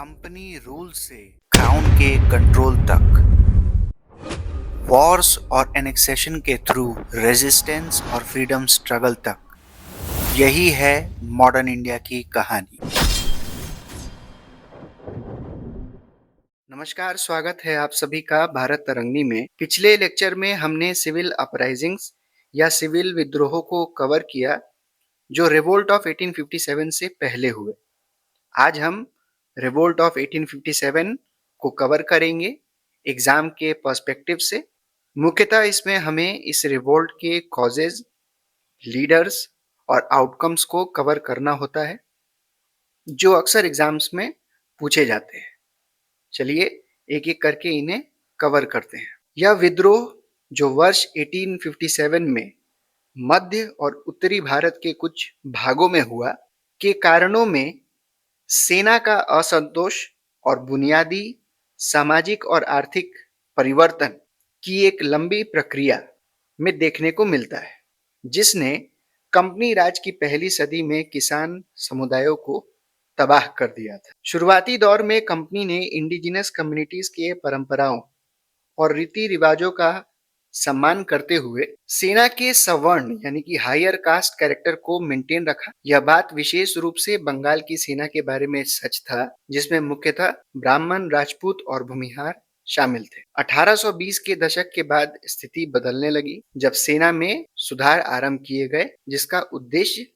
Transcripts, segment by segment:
Company rule से crown के control तक, वॉर्स और एनेक्सेशन के थ्रू रेजिस्टेंस और फ्रीडम स्ट्रगल तक, यही है मॉडर्न इंडिया की कहानी। नमस्कार, स्वागत है आप सभी का भारत तरंगिणी में। पिछले लेक्चर में हमने सिविल अपराइजिंग्स या सिविल विद्रोहों को कवर किया जो रिवोल्ट ऑफ 1857 से पहले हुए। आज हम रिवोल्ट ऑफ 1857 को कवर करेंगे एग्जाम के पर्सपेक्टिव से। मुख्यतः इसमें हमें इस रिवोल्ट के कॉजेज, लीडर्स और आउटकम्स को कवर करना होता है जो अक्सर एग्जाम्स में पूछे जाते हैं। चलिए एक एक करके इन्हें कवर करते हैं। यह विद्रोह जो वर्ष 1857 में मध्य और उत्तरी भारत के कुछ भागों में हुआ, के कारणों में सेना का असंतोष और बुनियादी सामाजिक और आर्थिक परिवर्तन की एक लंबी प्रक्रिया में देखने को मिलता है, जिसने कंपनी राज की पहली सदी में किसान समुदायों को तबाह कर दिया था। शुरुआती दौर में कंपनी ने इंडिजिनस कम्युनिटीज के परंपराओं और रीति रिवाजों का सम्मान करते हुए सेना के सवर्ण यानी कि हायर कास्ट कैरेक्टर को मेंटेन रखा। यह बात विशेष रूप से बंगाल की सेना के बारे में सच था, जिसमें मुख्यतः ब्राह्मण, राजपूत और भूमिहार शामिल थे। 1820 के दशक के बाद स्थिति बदलने लगी जब सेना में सुधार आरंभ किए गए, जिसका उद्देश्य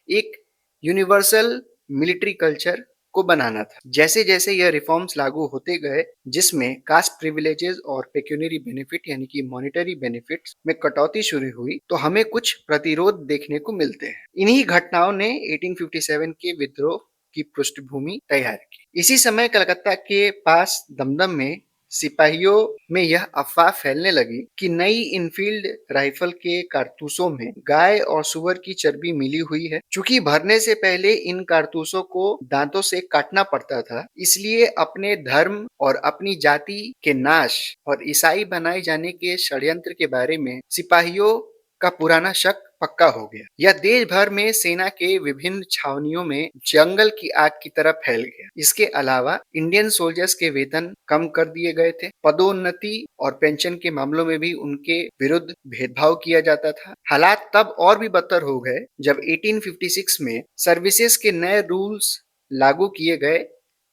एक यूनिवर्सल मिलिट्री कल्चर को बनाना था। जैसे जैसे यह रिफॉर्म्स लागू होते गए, जिसमें कास्ट प्रिविलेजेस और पेक्यूनरी बेनिफिट यानी कि मॉनेटरी बेनिफिट्स में कटौती शुरू हुई, तो हमें कुछ प्रतिरोध देखने को मिलते हैं। इन्हीं घटनाओं ने 1857 के विद्रोह की पृष्ठभूमि तैयार की। इसी समय कलकत्ता के पास दमदम में सिपाहियों में यह अफवाह फैलने लगी कि नई इनफील्ड राइफल के कारतूसों में गाय और सुअर की चर्बी मिली हुई है। चूंकि भरने से पहले इन कारतूसों को दांतों से काटना पड़ता था, इसलिए अपने धर्म और अपनी जाति के नाश और ईसाई बनाए जाने के षड्यंत्र के बारे में सिपाहियों का पुराना शक पक्का हो गया। यह देश भर में सेना के विभिन्न छावनियों में जंगल की आग की तरह फैल गया। इसके अलावा इंडियन सोल्जर्स के वेतन कम कर दिए गए थे। पदोन्नति और पेंशन के मामलों में भी उनके विरुद्ध भेदभाव किया जाता था। हालात तब और भी बदतर हो गए जब 1856 में सर्विसेज के नए रूल्स लागू किए गए,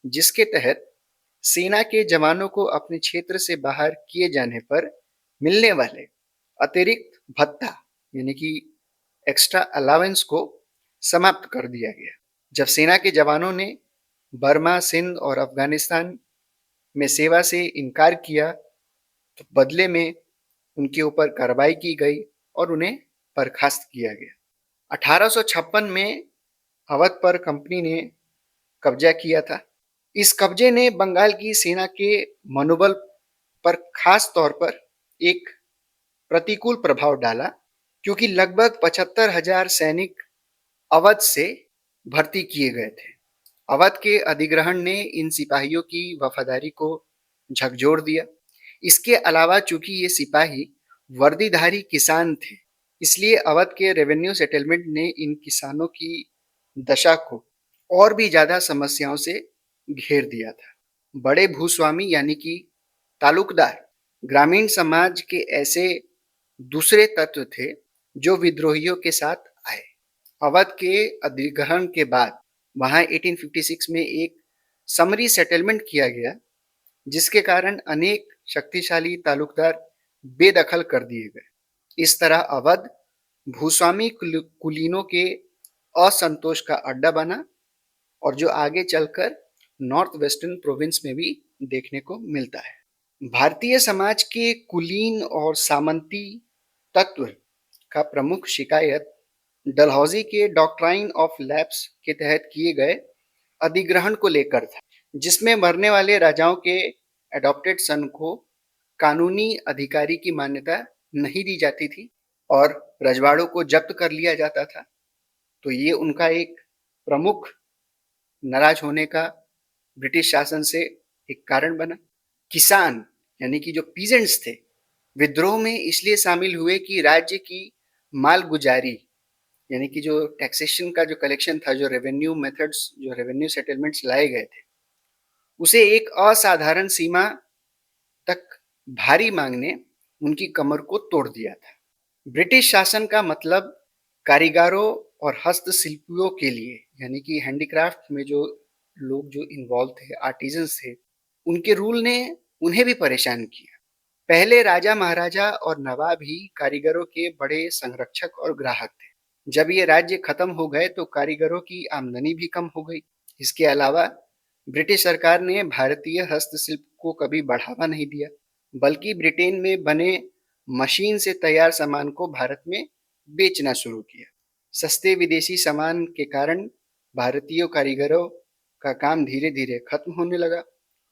जिसके तहत सेना के जवानों को अपने क्षेत्र से बाहर किए जाने पर मिलने वाले अतिरिक्त भत्ता यानी कि एक्स्ट्रा अलावेंस को समाप्त कर दिया गया। जब सेना के जवानों ने बर्मा, सिंध और अफगानिस्तान में सेवा से इनकार किया, तो बदले में उनके ऊपर कार्रवाई की गई और उन्हें बर्खास्त किया गया। 1856 में अवध पर कंपनी ने कब्जा किया था। इस कब्जे ने बंगाल की सेना के मनोबल पर खास तौर पर एक प्रतिकूल प्रभाव डाला, क्योंकि लगभग 75,000 सैनिक अवध से भर्ती किए गए थे। अवध के अधिग्रहण ने इन सिपाहियों की वफादारी को झकझोर दिया। इसके अलावा चूंकि ये सिपाही वर्दीधारी किसान थे, इसलिए अवध के रेवेन्यू सेटलमेंट ने इन किसानों की दशा को और भी ज्यादा समस्याओं से घेर दिया था। बड़े भूस्वामी यानी कि तालुकदार ग्रामीण समाज के ऐसे दूसरे तत्व थे जो विद्रोहियों के साथ आए। अवध के अधिग्रहण के बाद वहां 1856 में एक समरी सेटलमेंट किया गया, जिसके कारण अनेक शक्तिशाली तालुकदार बेदखल कर दिए गए। इस तरह अवध भूस्वामी कुलीनों के असंतोष का अड्डा बना और जो आगे चलकर नॉर्थ वेस्टर्न प्रोविंस में भी देखने को मिलता है। भारतीय समाज के कुलीन और सामंती तत्व का प्रमुख शिकायत डलहौजी के डॉक्ट्राइन ऑफ लैप्स के तहत किए गए अधिग्रहण को लेकर था, जिसमें मरने वाले राजाओं के एडॉप्टेड सन को कानूनी अधिकारी की मान्यता नहीं दी जाती थी और रजवाड़ों को जब्त कर लिया जाता था। तो ये उनका एक प्रमुख नाराज होने का ब्रिटिश शासन से एक कारण बना। किसान यानी कि जो पीजेंट्स थे, विद्रोह में इसलिए शामिल हुए कि राज्य की मालगुजारी यानी कि जो टैक्सेशन का जो कलेक्शन था, जो रेवेन्यू मेथड्स, जो रेवेन्यू सेटलमेंट्स लाए गए थे, उसे एक असाधारण सीमा तक भारी मांग ने उनकी कमर को तोड़ दिया था। ब्रिटिश शासन का मतलब कारीगरों और हस्तशिल्पियों के लिए, यानी कि हैंडीक्राफ्ट में जो लोग जो इन्वॉल्व थे, आर्टिजन्स थे, उनके रूल ने उन्हें भी परेशान किया। पहले राजा महाराजा और नवाब ही कारीगरों के बड़े संरक्षक और ग्राहक थे। जब ये राज्य खत्म हो गए तो कारीगरों की आमदनी भी कम हो गई। इसके अलावा ब्रिटिश सरकार ने भारतीय हस्तशिल्प को कभी बढ़ावा नहीं दिया, बल्कि ब्रिटेन में बने मशीन से तैयार सामान को भारत में बेचना शुरू किया। सस्ते विदेशी सामान के कारण भारतीय कारीगरों का काम धीरे धीरे खत्म होने लगा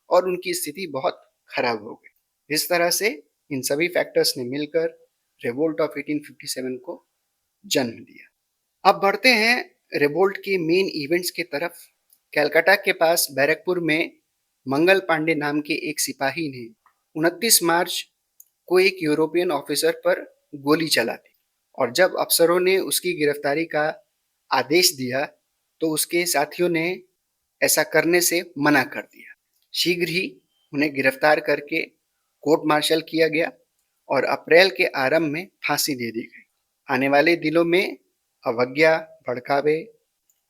और उनकी स्थिति बहुत खराब हो गई। इस तरह से इन सभी फैक्टर्स ने मिलकर रिवोल्ट ऑफ 1857 को जन्म दिया। अब बढ़ते हैं रिवोल्ट के मेन इवेंट्स की तरफ। कलकत्ता के पास बैरकपुर में मंगल पांडे नाम के एक सिपाही ने 29 मार्च को एक यूरोपियन ऑफिसर पर गोली चला दी और जब अफसरों ने उसकी गिरफ्तारी का आदेश दिया तो उसके साथियों ने ऐसा करने से मना कर दिया। शीघ्र ही उन्हें गिरफ्तार करके कोर्ट मार्शल किया गया और अप्रैल के आरंभ में फांसी दे दी गई। आने वाले दिनों में अवज्ञा, भड़कावे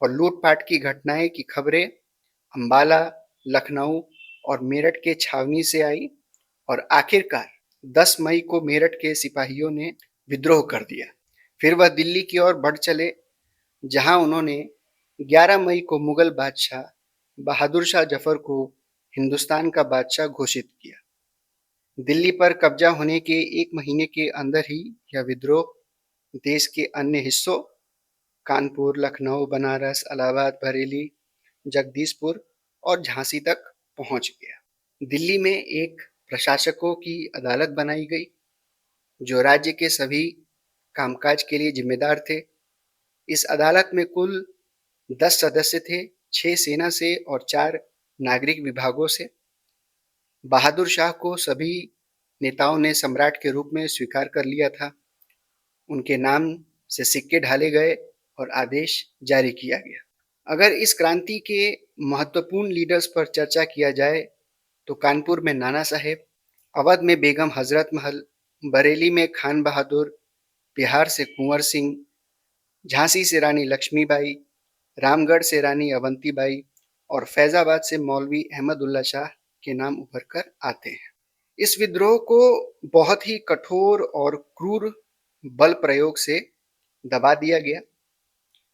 और लूटपाट की घटनाएं की खबरें अंबाला, लखनऊ और मेरठ के छावनी से आई और आखिरकार 10 मई को मेरठ के सिपाहियों ने विद्रोह कर दिया। फिर वह दिल्ली की ओर बढ़ चले, जहां उन्होंने 11 मई को मुगल बादशाह बहादुर शाह जफर को हिंदुस्तान का बादशाह घोषित किया। दिल्ली पर कब्जा होने के एक महीने के अंदर ही यह विद्रोह देश के अन्य हिस्सों कानपुर, लखनऊ, बनारस, इलाहाबाद, बरेली, जगदीशपुर और झांसी तक पहुंच गया। दिल्ली में एक प्रशासकों की अदालत बनाई गई जो राज्य के सभी कामकाज के लिए जिम्मेदार थे। इस अदालत में कुल 10 सदस्य थे, 6 सेना से और 4 नागरिक विभागों से। बहादुर शाह को सभी नेताओं ने सम्राट के रूप में स्वीकार कर लिया था। उनके नाम से सिक्के ढाले गए और आदेश जारी किया गया। अगर इस क्रांति के महत्वपूर्ण लीडर्स पर चर्चा किया जाए तो कानपुर में नाना साहेब, अवध में बेगम हजरत महल, बरेली में खान बहादुर, बिहार से कुंवर सिंह, झांसी से रानी लक्ष्मीबाई, रामगढ़ से रानी अवंतीबाई और फैजाबाद से मौलवी अहमदुल्ला शाह के नाम उभर कर आते हैं। इस विद्रोह को बहुत ही कठोर और क्रूर बल प्रयोग से दबा दिया गया।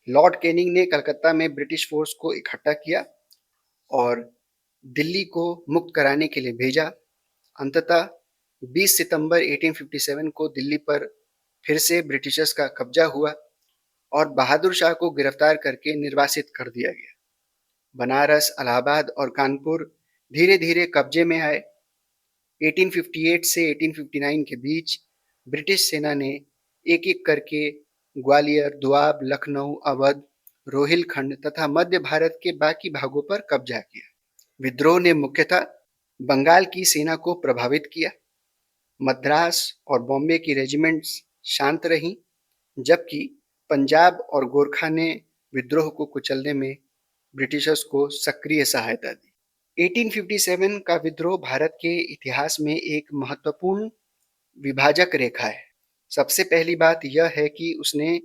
लॉर्ड कैनिंग ने कलकत्ता में ब्रिटिश फोर्स को इकट्ठा किया और दिल्ली को मुक्त कराने के लिए भेजा। अंततः 20 सितंबर 1857 को दिल्ली पर फिर से ब्रिटिशर्स का कब्जा हुआ और बहादुर शाह को गिरफ्तार करके निर्वासित कर दिया गया। बनारस, इलाहाबाद और कानपुर धीरे धीरे कब्जे में आए। 1858 से 1859 के बीच ब्रिटिश सेना ने एक एक करके ग्वालियर, दोआब, लखनऊ, अवध, रोहिलखंड तथा मध्य भारत के बाकी भागों पर कब्जा किया। विद्रोह ने मुख्यतः बंगाल की सेना को प्रभावित किया। मद्रास और बॉम्बे की रेजिमेंट्स शांत रहीं, जबकि पंजाब और गोरखा ने विद्रोह को कुचलने में ब्रिटिशर्स को सक्रिय सहायता दी। 1857 का विद्रोह भारत के इतिहास में एक महत्वपूर्ण विभाजक रेखा है। सबसे पहली बात यह है कि उसने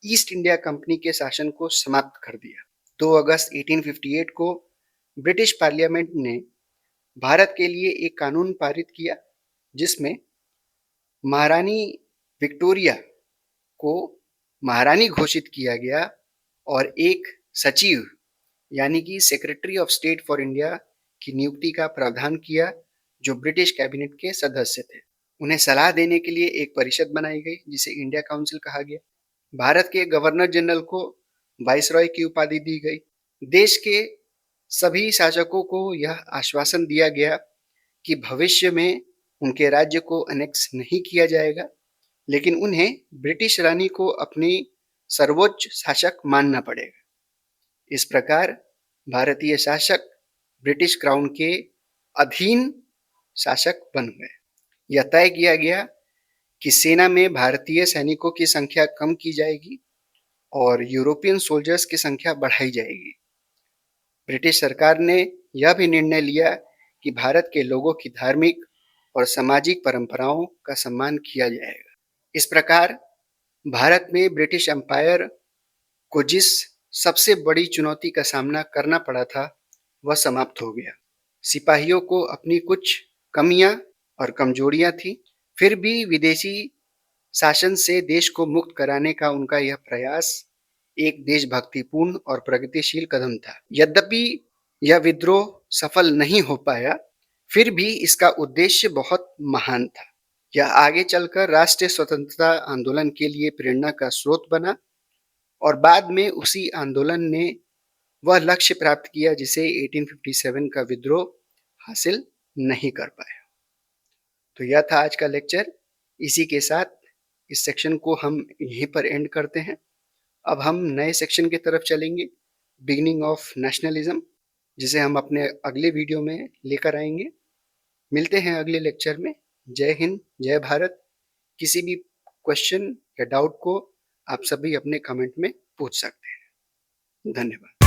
ईस्ट इंडिया कंपनी के शासन को समाप्त कर दिया। 2 अगस्त 1858 को ब्रिटिश पार्लियामेंट ने भारत के लिए एक कानून पारित किया जिसमें महारानी विक्टोरिया को महारानी घोषित किया गया और एक सचिव यानी कि secretary of state for India की नियुक्ति का प्रावधान किया जो ब्रिटिश कैबिनेट के सदस्य थे। उन्हें सलाह देने के लिए एक परिषद बनाई गई जिसे इंडिया काउंसिल कहा गया। भारत के गवर्नर जनरल को वाइसरॉय की उपाधि दी गई। देश के सभी शासकों को यह आश्वासन दिया गया कि भविष्य में उनके राज्य को अनेक्स नहीं किया जाएगा, लेकिन उन्हें ब्रिटिश रानी को अपनी सर्वोच्च शासक मानना पड़ेगा। इस प्रकार भारतीय शासक ब्रिटिश क्राउन के अधीन शासक बन गए। यह तय किया गया कि सेना में भारतीय सैनिकों की संख्या कम की जाएगी और यूरोपियन सोल्जर्स की संख्या बढ़ाई जाएगी। ब्रिटिश सरकार ने यह भी निर्णय लिया कि भारत के लोगों की धार्मिक और सामाजिक परंपराओं का सम्मान किया जाएगा। इस प्रकार भारत में ब्रिटिश एम्पायर को जिस सबसे बड़ी चुनौती का सामना करना पड़ा था, वह समाप्त हो गया। सिपाहियों को अपनी कुछ कमियां और कमजोरियां थी, फिर भी विदेशी शासन से देश को मुक्त कराने का उनका यह प्रयास एक देशभक्तिपूर्ण और प्रगतिशील कदम था। यद्यपि यह विद्रोह सफल नहीं हो पाया, फिर भी इसका उद्देश्य बहुत महान था। यह आगे चलकर राष्ट्रीय स्वतंत्रता आंदोलन के लिए प्रेरणा का स्रोत बना और बाद में उसी आंदोलन ने वह लक्ष्य प्राप्त किया जिसे 1857 का विद्रोह हासिल नहीं कर पाया। तो यह था आज का लेक्चर। इसी के साथ इस सेक्शन को हम यहीं पर एंड करते हैं। अब हम नए सेक्शन की तरफ चलेंगे, बिगिनिंग ऑफ नेशनलिज्म, जिसे हम अपने अगले वीडियो में लेकर आएंगे। मिलते हैं अगले लेक्चर में। जय हिंद, जय भारत। किसी भी क्वेश्चन या डाउट को आप सभी अपने कमेंट में पूछ सकते हैं। धन्यवाद।